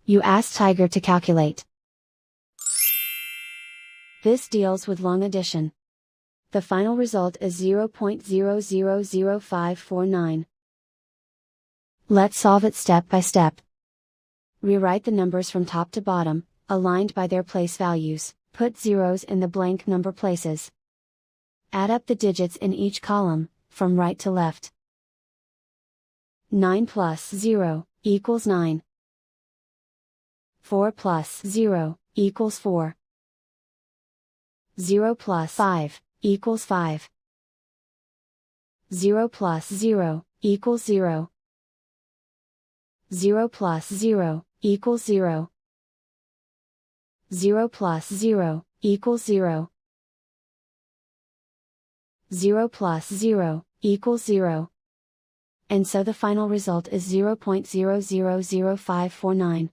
You ask Tiger to calculate. This deals with long addition. The final result is 0.000549. Let's solve it step by step. Rewrite the numbers from top to bottom, aligned by their place values. Put zeros in the blank number places. Add up the digits in each column, from right to left. 9 plus 0 equals 9. 4 plus 0 equals 4. 0 plus 5 equals 5. 0 plus 0 equals 0. 0 plus 0 equals 0. 0 plus 0 equals 0. 0 plus 0 equals 0. And so the final result is 0.000549.